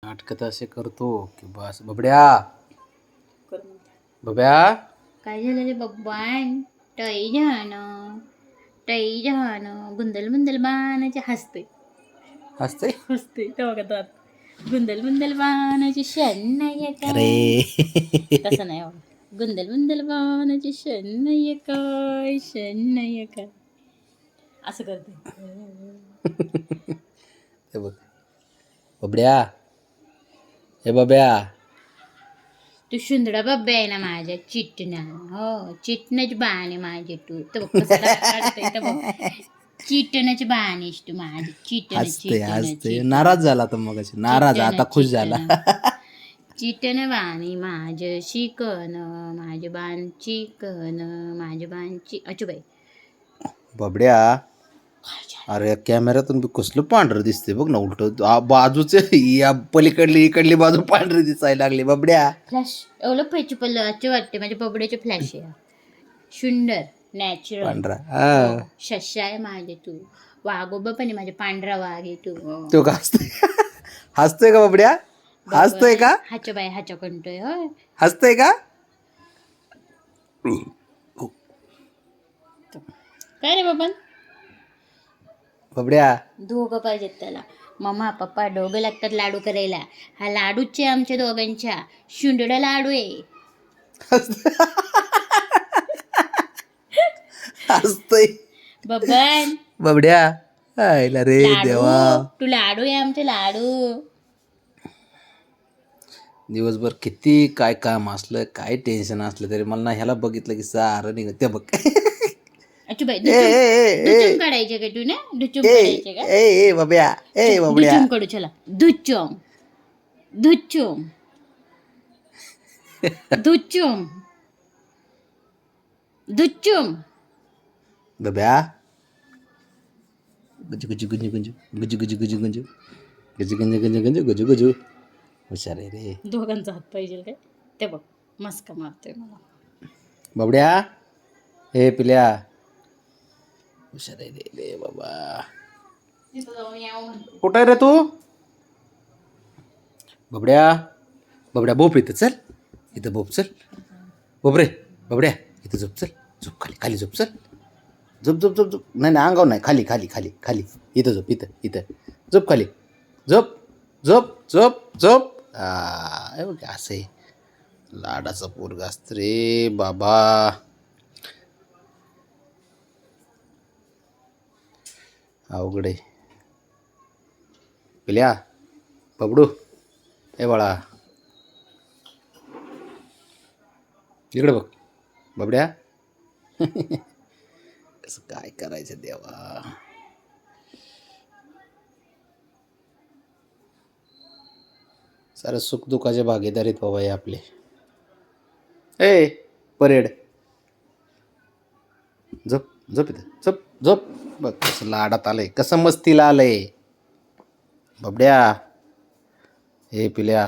नाटकं असे करतो की बस. बबड्या, बब्या, काय झालं रे बब्बान? टई झानं गुंदल मुंदल बाणाचे हसते हसते. हसते तेव्हा का तर गुंदल मुंदल बाणाची शन नाही काय अरे तसं नाही हो. गुंदल मुंदल बाणाची शन नाही काय असं करते. हे बघ बबड्या, हे बब्या, तू शुंदडा बब्बा आहे ना माझ्या चिटणा. हो चिटण्याची बाण आहे माझी तू तर बघ कसं काढतंय तर बघ. चिटण्याची बाण आहेस तू माझी चिटण हसते चिटण हसते. चिटण नाराज झाला तर मग नाराज, आता खुश झाला. चिटण बाणी माझ शिकन माझे बाण चिकन माझे बाणची अचूबाई. बबड्या, अरे कॅमेऱ्यातून बी कसलं पांढरं दिसते बघ ना. उलट बाजूचे या पलीकडली इकडली बाजू पांढरी दिसायला लागली. बबड्या, फ्लॅश एवढं पैसे पडलं अच्छे वाटते माझ्या बबड्याचे फ्लॅश आहे. सुंदर नॅचरल. पांढरा. हा. शस्या आहे माझे तू. वाघोबा पण आहे माझे पांढरा वाघ आहे तू. तो का हसतोय? हसतोय का बबड्या? हसतोय का? हाच्या बाय हाच्या कंटोय होय. हसतोय का? काय रे बाबा बबड्या, दोघं पाहिजेत त्याला. मम्मा पप्पा दोघं लागतात लाडू करायला. हा लाडूचे आमच्या दोघांच्या शुंडडा लाडू आहे. हसतोय बबन बबड्या. आयला रे देवा. लाडू तू लाडू आहे आमचे लाडू. दिवसभर किती काय काम असलं, काय टेन्शन असलं तरी मला ना ह्याला बघितलं की सारं निघत. ते बघ. अच्छा बाई ए दुचुम काढायचे का तू ना दुचुम काढायचे का? ए बब्या, ए बबड्या. दुचुम काढू चला. दुचुम दुचुम दुचुम दुचुम. बब्या, गुजू गुजू गुजू गुजू गुजू गुजू गुजू गुजू गुजू गुजू गुजू गुजू गुजू गुजू. हुशार आहे रे. दोघांचा हात पाहिजे काय ते बघ. मस्का मारतोय मला. बबड्या, हे पिल्या. हुशार आहे रे बाबा. कुठं आहे रे तू? बबड्या, बबड्या बोप इथं चल. इथं बोप चल. बोप रे बबड्या, इथं झोप चल. झोप खाली खाली झोप चल. झोप झोप झोप झोप. नाही नाही अंगावर नाही, खाली खाली खाली खाली. इथं झोप, इथं इथं झोप खाली. झोप झोप झोप झोप. हे बघ असं आहे. लाडाचा पोरगा असतं रे बाबा. अवघड आहे. पिल्या, बबडू, ए बाळा, इकडे बघ. बबड्या. कसं काय करायचं देवा. सारे सुखदुःखाचे भागीदारीत बाबा हे आपले. ए परेड, झोप झोप इथं झोप झोप. बघ कसं लाडात आलंय, कसं मस्तीला आलंय. बबड्या, हे पिल्या,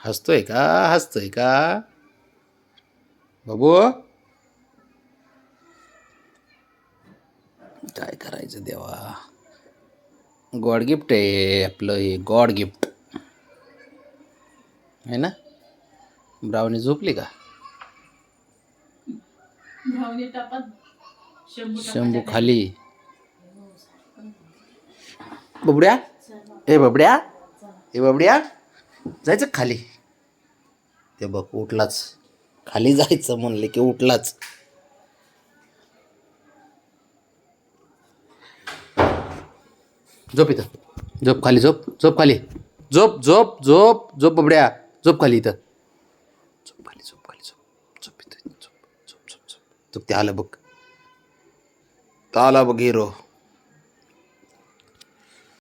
हसतोय का? हसतोय का बाबू? काय करायचं देवा. गॉड गिफ्ट आहे आपलं हे. गॉड गिफ्ट आहे ना. ब्राउनी झोपली का? शंभू खाली. बबड्या, ए बबड्या, ए बबड्या, जायचं खाली. ते बघ उठलाच. खाली जायचं म्हणले की उठलाच. झोप इथं. झोप खाली. झोप झोप खाली. झोप झोप झोप झोप बबड्या. झोप खाली इथं. झोप खाली झोप खाली झोप झोप इथं. झोप झोप झोप झोप झोप. ते आलं बघ. आला बघ हिरो.